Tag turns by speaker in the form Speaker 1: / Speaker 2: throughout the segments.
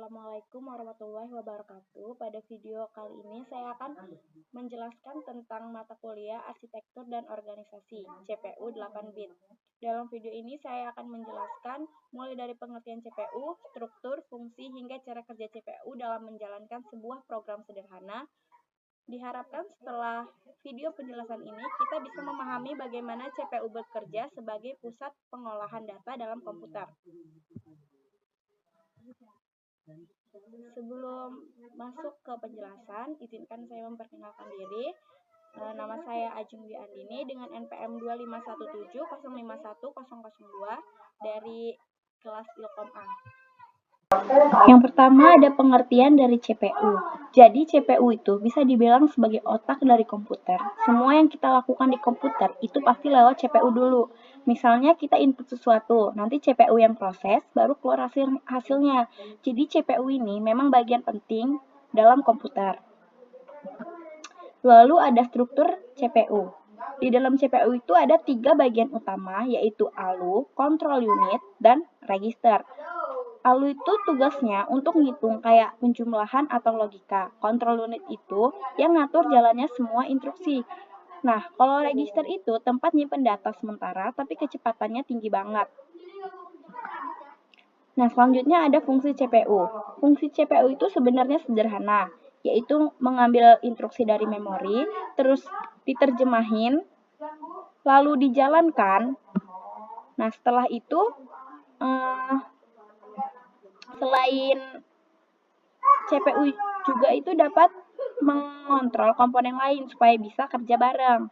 Speaker 1: Assalamualaikum warahmatullahi wabarakatuh. Pada video kali ini saya akan menjelaskan tentang mata kuliah Arsitektur dan Organisasi CPU 8-bit. Dalam video ini saya akan menjelaskan mulai dari pengertian CPU, struktur, fungsi, hingga cara kerja CPU dalam menjalankan sebuah program sederhana. Diharapkan setelah video penjelasan ini kita bisa memahami bagaimana CPU bekerja sebagai pusat pengolahan data dalam komputer. Sebelum masuk ke penjelasan, izinkan saya memperkenalkan diri. Nama saya Ajung Dwi Andini dengan NPM 25170510002 dari kelas Ilkom A. Yang pertama ada pengertian dari CPU. Jadi CPU itu bisa dibilang sebagai otak dari komputer. Semua yang kita lakukan di komputer itu pasti lewat CPU dulu. Misalnya kita input sesuatu, nanti CPU yang proses, baru keluar hasilnya. Jadi CPU ini memang bagian penting dalam komputer. Lalu ada struktur CPU. Di dalam CPU itu ada 3 bagian utama, yaitu ALU, control unit, dan register. ALU itu tugasnya untuk ngitung kayak penjumlahan atau logika. Control unit itu yang ngatur jalannya semua instruksi. Nah, kalau register itu tempat nyimpen data sementara tapi kecepatannya tinggi banget. Nah, selanjutnya ada fungsi CPU. Fungsi CPU itu sebenarnya sederhana, yaitu mengambil instruksi dari memori, terus diterjemahin, lalu dijalankan. Nah, setelah itu selain CPU juga itu dapat mengontrol komponen lain supaya bisa kerja bareng.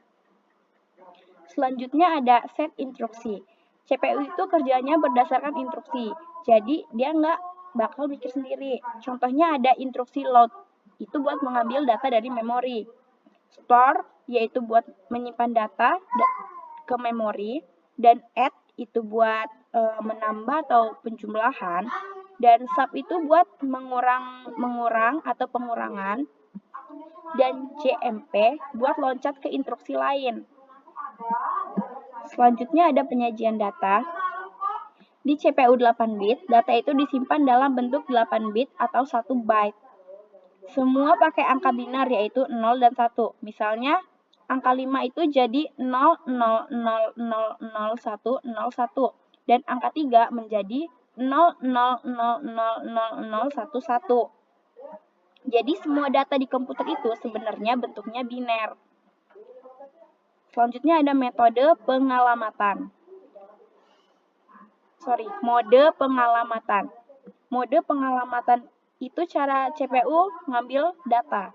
Speaker 1: Selanjutnya ada set instruksi. CPU itu kerjanya berdasarkan instruksi, jadi dia nggak bakal mikir sendiri. Contohnya ada instruksi load, itu buat mengambil data dari memori. Store, yaitu buat menyimpan data ke memori. Dan add, itu buat menambah atau penjumlahan. Dan sub itu buat mengurang atau pengurangan. Dan JMP buat loncat ke instruksi lain. Selanjutnya ada penyajian data. Di CPU 8-bit, data itu disimpan dalam bentuk 8 bit atau 1 byte. Semua pakai angka binar yaitu 0 dan 1. Misalnya, angka 5 itu jadi 0,0000101 dan angka 3 menjadi 0,0000011. Jadi semua data di komputer itu sebenarnya bentuknya biner. Selanjutnya ada mode pengalamatan. Mode pengalamatan itu cara CPU ngambil data.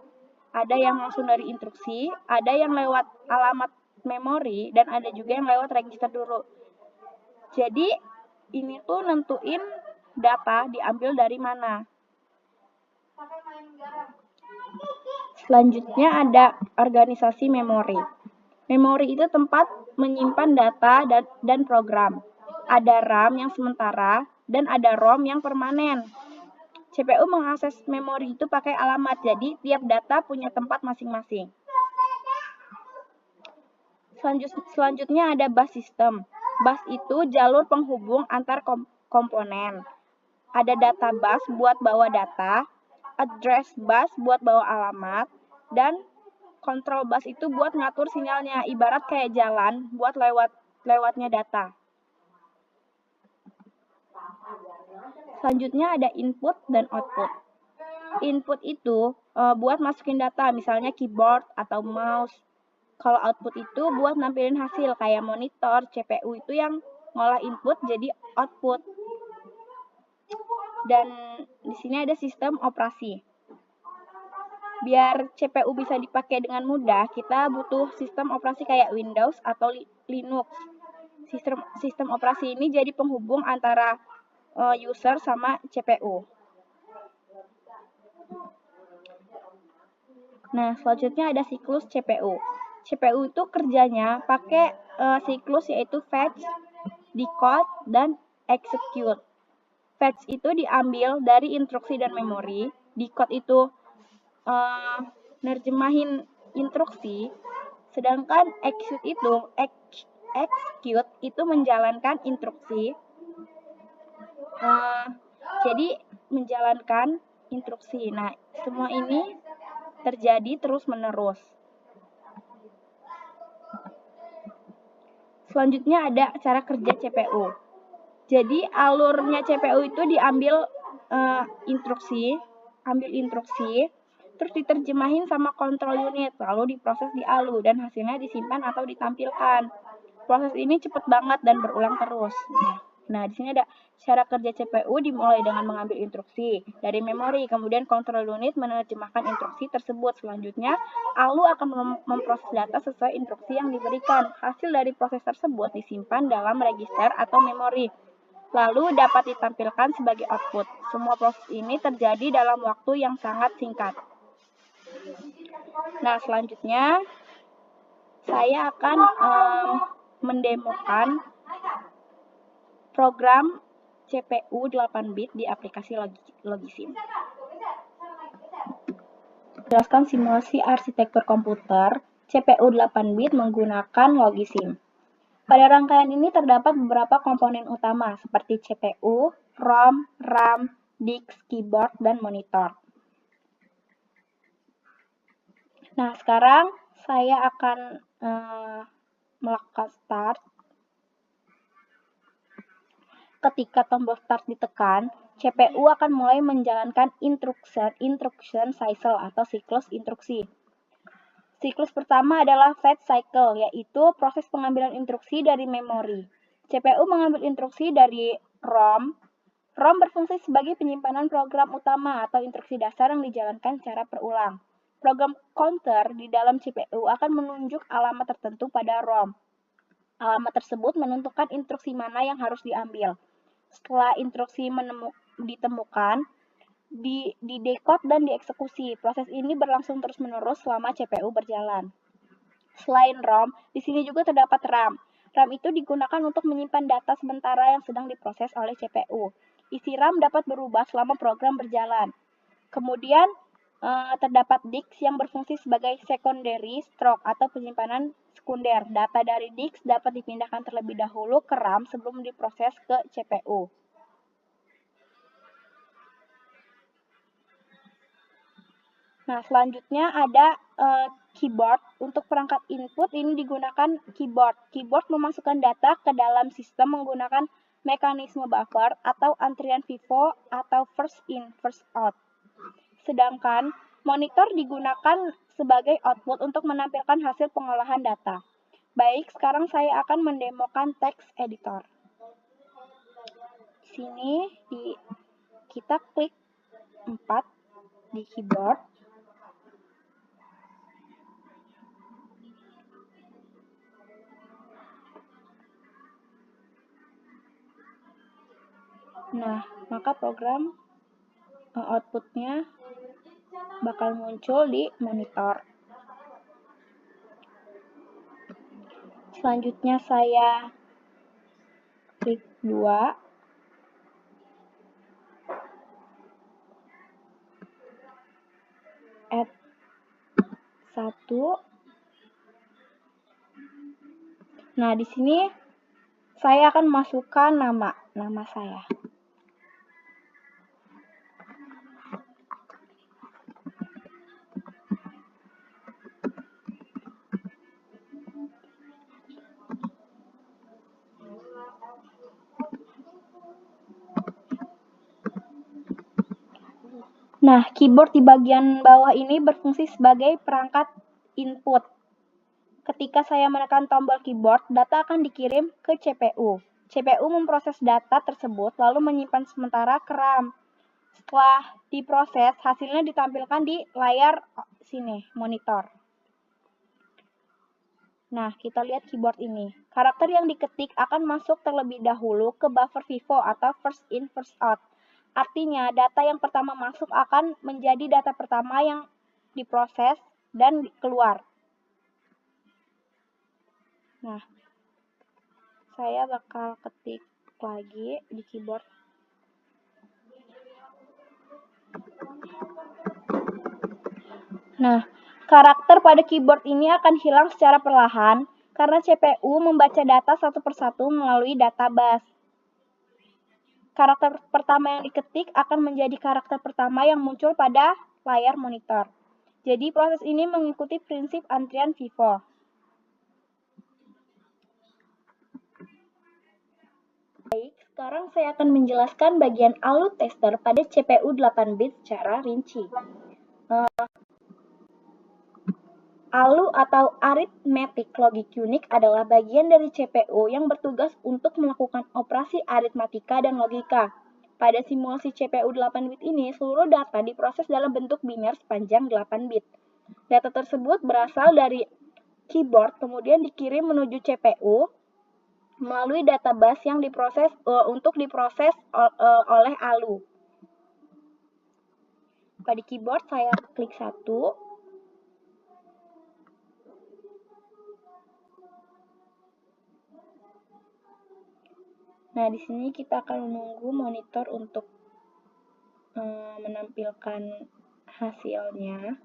Speaker 1: Ada yang langsung dari instruksi, ada yang lewat alamat memori, dan ada juga yang lewat register dulu. Jadi, ini tuh nentuin data diambil dari mana. Selanjutnya ada organisasi memori. Memori itu tempat menyimpan data dan program. Ada RAM yang sementara dan ada ROM yang permanen. CPU mengakses memori itu pakai alamat, jadi tiap data punya tempat masing-masing. Selanjutnya ada bus system. Bus itu jalur penghubung antar komponen. Ada data bus buat bawa data, address bus buat bawa alamat, dan control bus itu buat ngatur sinyalnya, ibarat kayak jalan buat lewatnya data. Selanjutnya ada input dan output. Input itu buat masukin data, misalnya keyboard atau mouse. Kalau output itu buat nampilin hasil, kayak monitor. CPU itu yang ngolah input jadi output. Dan di sini ada sistem operasi. Biar CPU bisa dipakai dengan mudah, kita butuh sistem operasi kayak Windows atau Linux. Sistem operasi ini jadi penghubung antara user sama CPU. Nah, selanjutnya ada siklus CPU. CPU itu kerjanya pakai siklus yaitu fetch, decode, dan execute. Fetch itu diambil dari instruksi dan memori. Decode itu nerjemahin instruksi. Sedangkan execute itu menjalankan instruksi. Jadi menjalankan instruksi. Nah, semua ini terjadi terus-menerus. Selanjutnya ada cara kerja CPU. Jadi alurnya CPU itu diambil instruksi, terus diterjemahin sama kontrol unit, lalu diproses di ALU dan hasilnya disimpan atau ditampilkan. Proses ini cepat banget dan berulang terus. Nah, di sini ada cara kerja CPU dimulai dengan mengambil instruksi dari memori, kemudian kontrol unit menerjemahkan instruksi tersebut. Selanjutnya, ALU akan memproses data sesuai instruksi yang diberikan. Hasil dari proses tersebut disimpan dalam register atau memori, lalu dapat ditampilkan sebagai output. Semua proses ini terjadi dalam waktu yang sangat singkat. Nah, selanjutnya saya akan mendemokan program CPU 8 bit di aplikasi Logisim. Jelaskan simulasi arsitektur komputer CPU 8 bit menggunakan Logisim. Pada rangkaian ini terdapat beberapa komponen utama seperti CPU, ROM, RAM, disk, keyboard, dan monitor. Nah, sekarang saya akan melakukan start. Ketika tombol start ditekan, CPU akan mulai menjalankan instruction cycle atau siklus instruksi. Siklus pertama adalah fetch cycle, yaitu proses pengambilan instruksi dari memori. CPU mengambil instruksi dari ROM. ROM berfungsi sebagai penyimpanan program utama atau instruksi dasar yang dijalankan secara berulang. Program counter di dalam CPU akan menunjuk alamat tertentu pada ROM. Alamat tersebut menentukan instruksi mana yang harus diambil. Setelah instruksi ditemukan, didekode dan dieksekusi. Proses ini berlangsung terus-menerus selama CPU berjalan. Selain ROM, di sini juga terdapat RAM. RAM itu digunakan untuk menyimpan data sementara yang sedang diproses oleh CPU. Isi RAM dapat berubah selama program berjalan. Kemudian, terdapat disk yang berfungsi sebagai secondary stroke atau penyimpanan sekunder. Data dari disk dapat dipindahkan terlebih dahulu ke RAM sebelum diproses ke CPU. Nah, selanjutnya ada keyboard. Untuk perangkat input ini digunakan keyboard. Keyboard memasukkan data ke dalam sistem menggunakan mekanisme buffer atau antrian FIFO atau first in, first out. Sedangkan monitor digunakan sebagai output untuk menampilkan hasil pengolahan data. Baik, sekarang saya akan mendemokan text editor. Di sini kita klik 4 di keyboard. Nah, maka program outputnya bakal muncul di monitor. Selanjutnya saya klik 2. Add 1. Nah, di sini saya akan masukkan nama saya. Nah, keyboard di bagian bawah ini berfungsi sebagai perangkat input. Ketika saya menekan tombol keyboard, data akan dikirim ke CPU. CPU memproses data tersebut lalu menyimpan sementara ke RAM. Setelah diproses, hasilnya ditampilkan di layar sini, monitor. Nah, kita lihat keyboard ini. Karakter yang diketik akan masuk terlebih dahulu ke buffer FIFO atau first in, first out. Artinya, data yang pertama masuk akan menjadi data pertama yang diproses dan keluar. Nah, saya bakal ketik lagi di keyboard. Nah, karakter pada keyboard ini akan hilang secara perlahan karena CPU membaca data satu persatu melalui database. karakter pertama yang diketik akan menjadi karakter pertama yang muncul pada layar monitor. Jadi proses ini mengikuti prinsip antrian FIFO. Baik, sekarang saya akan menjelaskan bagian ALU tester pada CPU 8 bit secara rinci. ALU atau Arithmetic Logic Unit adalah bagian dari CPU yang bertugas untuk melakukan operasi aritmatika dan logika. Pada simulasi CPU 8 bit ini, seluruh data diproses dalam bentuk biner sepanjang 8 bit. Data tersebut berasal dari keyboard, kemudian dikirim menuju CPU melalui database yang diproses oleh ALU. Pada keyboard saya klik 1. Nah, di sini kita akan menunggu monitor untuk menampilkan hasilnya.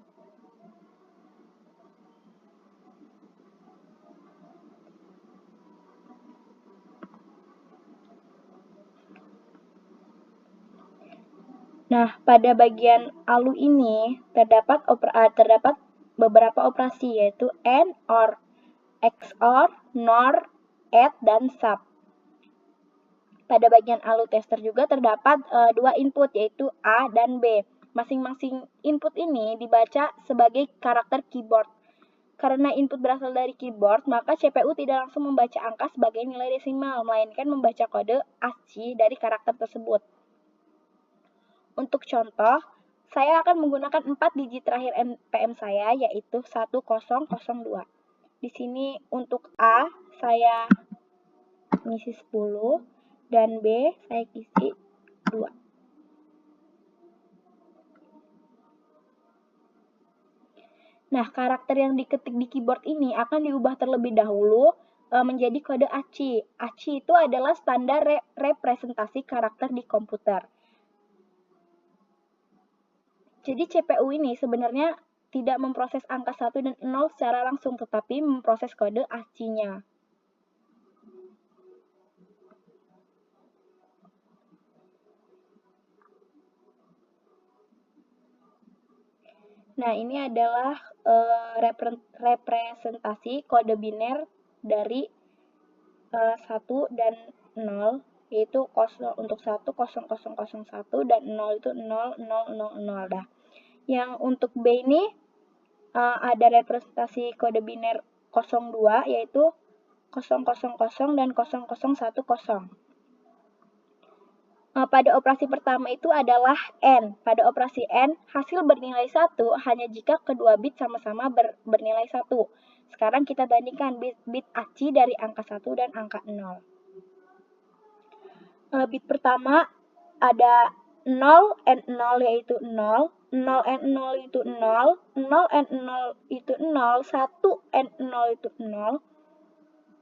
Speaker 1: Nah, pada bagian ALU ini terdapat beberapa operasi, yaitu AND, OR, XOR, NOR, ADD, dan SUB. Pada bagian ALU tester juga terdapat dua input, yaitu A dan B. Masing-masing input ini dibaca sebagai karakter keyboard. Karena input berasal dari keyboard, maka CPU tidak langsung membaca angka sebagai nilai desimal, melainkan membaca kode ASCII dari karakter tersebut. Untuk contoh, saya akan menggunakan 4 digit terakhir NPM saya, yaitu 1002. Di sini untuk A, saya ngisi 10, dan B, saya isi 2. Nah, karakter yang diketik di keyboard ini akan diubah terlebih dahulu menjadi kode ASCII. ASCII itu adalah standar representasi karakter di komputer. Jadi CPU ini sebenarnya tidak memproses angka 1 dan 0 secara langsung, tetapi memproses kode ASCII-nya. Nah, ini adalah representasi kode biner dari 1 dan 0, yaitu untuk 1 0001 dan 0 itu 0000. Dah. Yang untuk B ini ada representasi kode biner 02, yaitu 000 dan 0010. Pada operasi pertama itu adalah N. Pada operasi N, hasil bernilai 1 hanya jika kedua bit sama-sama bernilai 1. Sekarang kita bandingkan bit ASCII dari angka 1 dan angka 0. Bit pertama ada 0 and 0, yaitu 0, 0 and 0 itu 0, 0 and 0 itu 0, 1 and 0 itu 0,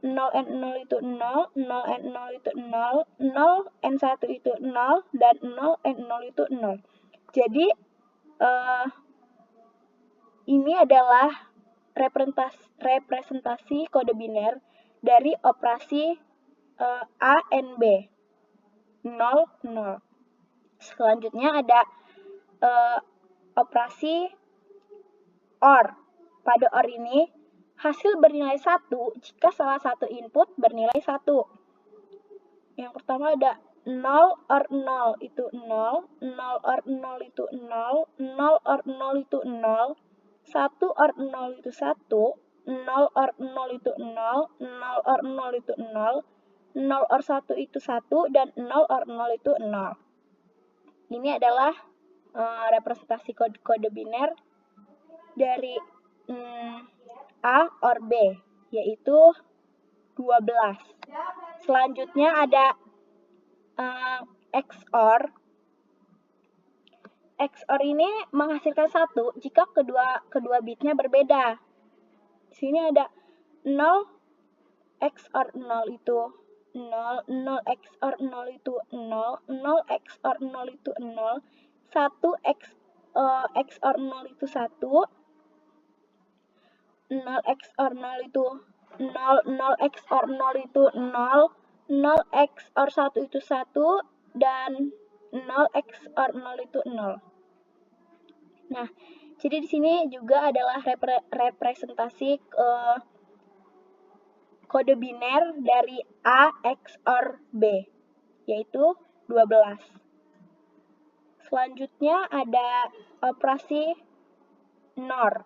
Speaker 1: 0 and 0 itu 0, 0 and 0 itu 0, 0 and 1 itu 0, dan 0 and 0 itu 0. Jadi, ini adalah representasi kode biner dari operasi A and B. 0, 0. Selanjutnya ada operasi OR. Pada OR ini, hasil bernilai 1 jika salah satu input bernilai 1. Yang pertama ada 0 OR 0 itu 0, 0 OR 0 itu 0, 0 OR 0 itu 0, 1 OR 0 itu 1, 0 OR 0 itu 0, 0 OR 0 itu 0, 0 OR 1 itu 1, dan 0 OR 0 itu 0. Ini adalah representasi kode biner dari A OR B, yaitu 12. Selanjutnya ada XOR. XOR ini menghasilkan 1 jika kedua bitnya berbeda. Di sini ada 0 XOR 0 itu 0, 0 XOR 0 itu 0, 0 XOR 0 itu 0, 1 XOR 0 itu 1, 0 XOR 0 itu 0, 0 XOR 0 itu 0, 0 XOR 1 itu 1, dan 0 XOR 0 itu 0. Nah, jadi di sini juga adalah representasi kode biner dari A XOR B, yaitu 12. Selanjutnya ada operasi NOR.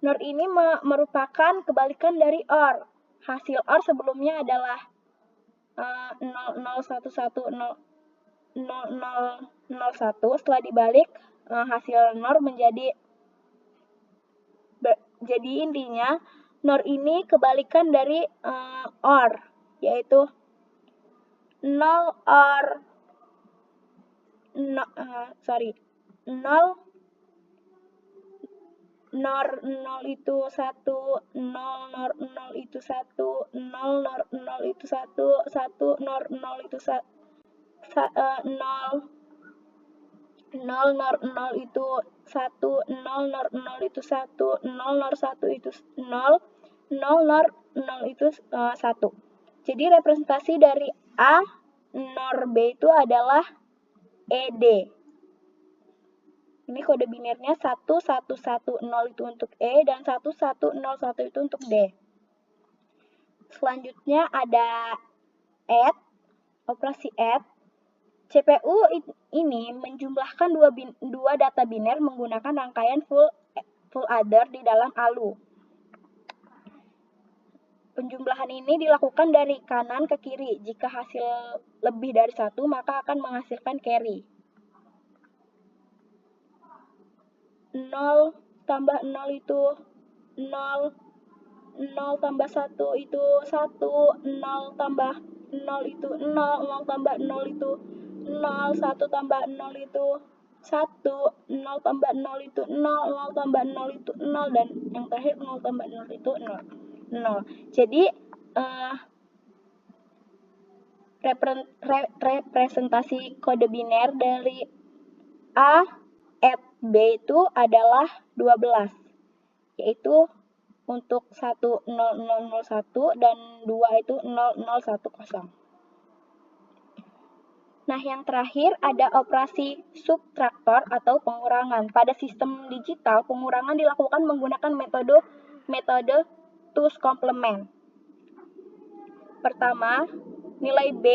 Speaker 1: NOR ini merupakan kebalikan dari OR. Hasil OR sebelumnya adalah 0011000001. Setelah dibalik, hasil NOR jadi intinya NOR ini kebalikan dari OR, yaitu 0 OR 0 NOR 0 itu 1, 0 NOR 0 itu 1, 0 NOR 0 itu 1, 1 NOR 0 itu 0, 0 NOR 0 itu 1, 0 NOR 0 itu 1, 0 NOR 1 itu 0, 0 NOR 0 itu 1. Jadi representasi dari A NOR B itu adalah ED. Ini kode binirnya 1110 itu untuk E dan 1101 itu untuk D. Selanjutnya ada add, operasi add. CPU ini menjumlahkan dua data biner menggunakan rangkaian full adder di dalam ALU. Penjumlahan ini dilakukan dari kanan ke kiri. Jika hasil lebih dari 1, maka akan menghasilkan carry. 0 tambah 0 itu 0, 0 tambah 1 itu 1, 0 tambah 0 itu 0, 0 tambah 0 itu 0, 1 tambah 0 itu 1, 0 tambah 0 itu 0, 0 tambah 0 itu 0, dan yang terakhir 0 tambah 0 itu 0. Jadi, representasi kode biner dari A add B itu adalah 12, yaitu untuk 10001 dan 2 itu 0010. Nah, yang terakhir ada operasi subtraktor atau pengurangan. Pada sistem digital, pengurangan dilakukan menggunakan metode two's complement. Pertama, nilai B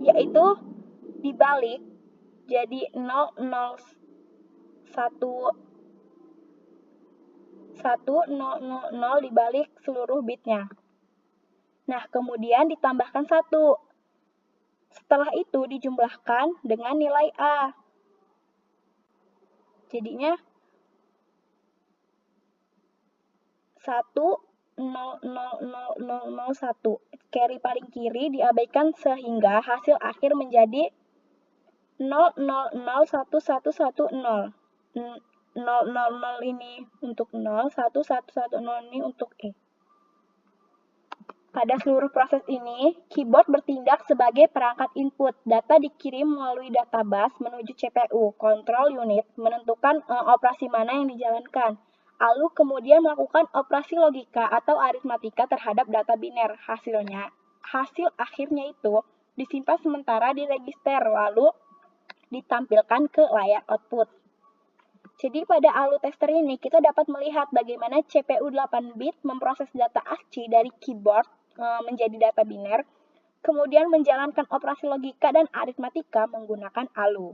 Speaker 1: yaitu dibalik jadi 0011000 dibalik seluruh bitnya. Nah, kemudian ditambahkan 1. Setelah itu dijumlahkan dengan nilai A. Jadinya 1000001. Carry paling kiri diabaikan sehingga hasil akhir menjadi 0001110. 000 ini untuk 0, 1110 ini untuk E. Pada seluruh proses ini, keyboard bertindak sebagai perangkat input. Data dikirim melalui databus menuju CPU. Control unit menentukan operasi mana yang dijalankan. ALU kemudian melakukan operasi logika atau aritmatika terhadap data biner. Hasil akhirnya itu disimpan sementara di register, lalu ditampilkan ke layar output. Jadi pada ALU tester ini kita dapat melihat bagaimana CPU 8 bit memproses data ASCII dari keyboard menjadi data biner, kemudian menjalankan operasi logika dan aritmatika menggunakan ALU.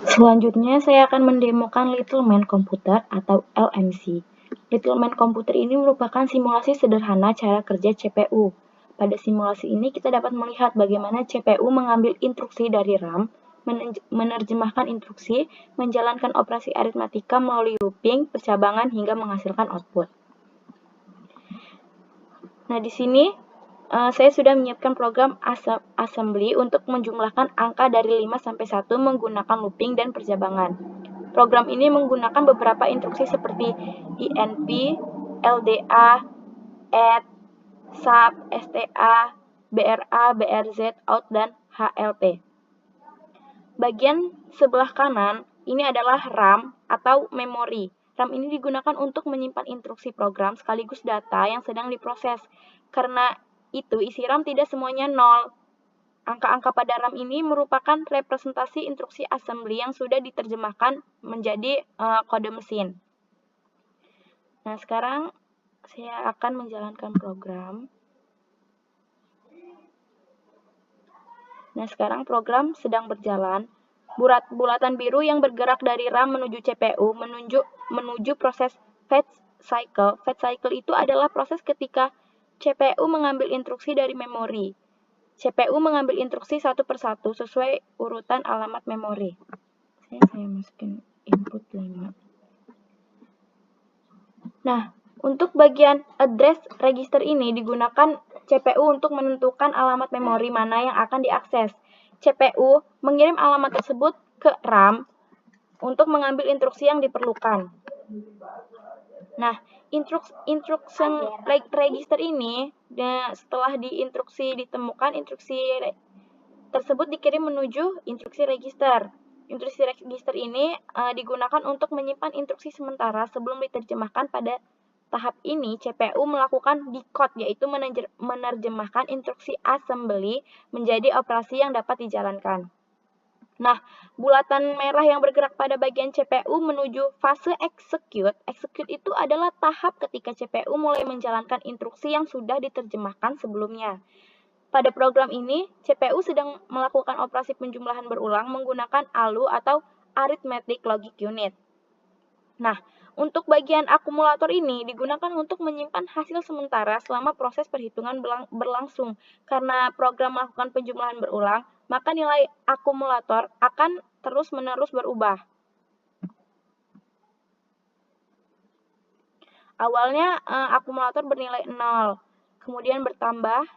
Speaker 1: Selanjutnya saya akan mendemokan Little Man Computer atau LMC. Little Man Computer ini merupakan simulasi sederhana cara kerja CPU. Pada simulasi ini kita dapat melihat bagaimana CPU mengambil instruksi dari RAM, menerjemahkan instruksi, menjalankan operasi aritmatika melalui looping, percabangan, hingga menghasilkan output. Nah, di sini saya sudah menyiapkan program assembly untuk menjumlahkan angka dari 5 sampai 1 menggunakan looping dan percabangan. Program ini menggunakan beberapa instruksi seperti INP, LDA, add, sub, STA, BRA, BRZ, out, dan HLP. Bagian sebelah kanan ini adalah RAM atau memori. RAM ini digunakan untuk menyimpan instruksi program sekaligus data yang sedang diproses. Karena itu isi RAM tidak semuanya 0. Angka-angka pada RAM ini merupakan representasi instruksi assembly yang sudah diterjemahkan menjadi kode mesin. Nah, sekarang saya akan menjalankan program. Nah, sekarang program sedang berjalan. Bulatan biru yang bergerak dari RAM menuju CPU menuju proses fetch cycle. Fetch cycle itu adalah proses ketika CPU mengambil instruksi dari memori. CPU mengambil instruksi satu persatu sesuai urutan alamat memori. Saya masukin input 5. Nah, untuk bagian address register ini digunakan CPU untuk menentukan alamat memori mana yang akan diakses. CPU mengirim alamat tersebut ke RAM untuk mengambil instruksi yang diperlukan. Nah, instruction register ini setelah diinstruksi ditemukan, instruksi tersebut dikirim menuju instruksi register. Instruksi register ini digunakan untuk menyimpan instruksi sementara sebelum diterjemahkan. Pada tahap ini, CPU melakukan decode, yaitu menerjemahkan instruksi assembly menjadi operasi yang dapat dijalankan. Nah, bulatan merah yang bergerak pada bagian CPU menuju fase execute. Execute itu adalah tahap ketika CPU mulai menjalankan instruksi yang sudah diterjemahkan sebelumnya. Pada program ini, CPU sedang melakukan operasi penjumlahan berulang menggunakan ALU atau Arithmetic Logic Unit. Nah, untuk bagian akumulator ini digunakan untuk menyimpan hasil sementara selama proses perhitungan berlangsung. Karena program melakukan penjumlahan berulang, maka nilai akumulator akan terus-menerus berubah. Awalnya akumulator bernilai 0, kemudian bertambah,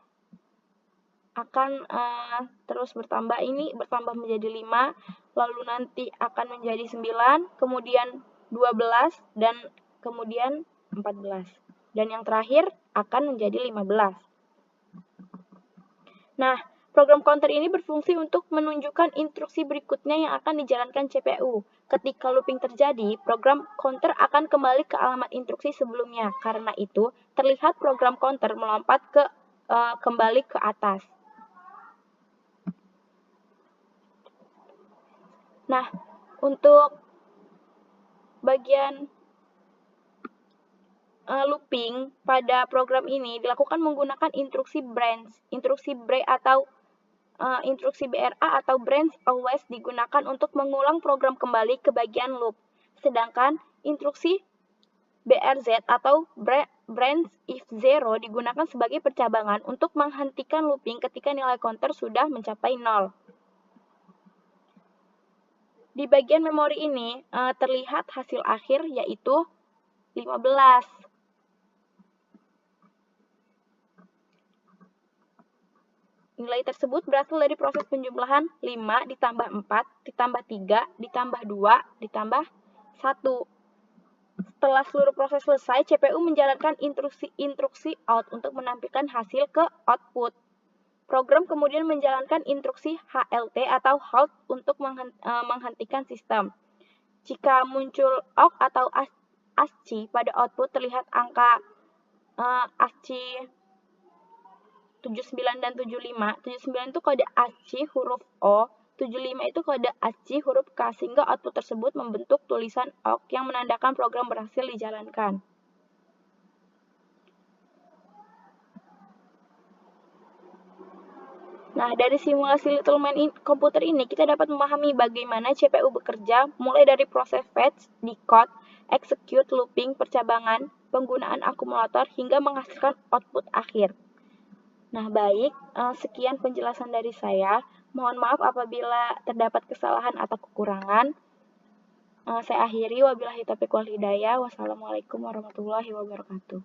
Speaker 1: akan terus bertambah, ini bertambah menjadi 5, lalu nanti akan menjadi 9, kemudian 12, dan kemudian 14. Dan yang terakhir akan menjadi 15. Nah, program counter ini berfungsi untuk menunjukkan instruksi berikutnya yang akan dijalankan CPU. Ketika looping terjadi, program counter akan kembali ke alamat instruksi sebelumnya. Karena itu, terlihat program counter melompat kembali ke atas. Nah, untuk bagian looping pada program ini dilakukan menggunakan instruksi branch. Instruksi break atau instruksi BRA atau branch always digunakan untuk mengulang program kembali ke bagian loop. Sedangkan instruksi BRZ atau branch if zero digunakan sebagai percabangan untuk menghentikan looping ketika nilai counter sudah mencapai 0. Di bagian memori ini terlihat hasil akhir yaitu 15. Nilai tersebut berasal dari proses penjumlahan 5 ditambah 4, ditambah 3, ditambah 2, ditambah 1. Setelah seluruh proses selesai, CPU menjalankan instruksi out untuk menampilkan hasil ke output. Program kemudian menjalankan instruksi HLT atau halt untuk menghentikan sistem. Jika muncul awk atau ASCII pada output, terlihat angka ASCII 79 dan 75. 79 itu kode ASCII huruf O, 75 itu kode ASCII huruf K, sehingga output tersebut membentuk tulisan awk yang menandakan program berhasil dijalankan. Nah, dari simulasi Little Man komputer ini, kita dapat memahami bagaimana CPU bekerja, mulai dari proses fetch, decode, execute, looping, percabangan, penggunaan akumulator, hingga menghasilkan output akhir. Nah, baik, sekian penjelasan dari saya. Mohon maaf apabila terdapat kesalahan atau kekurangan. Saya akhiri, wabillahi taufiq wal hidayah. Wassalamualaikum warahmatullahi wabarakatuh.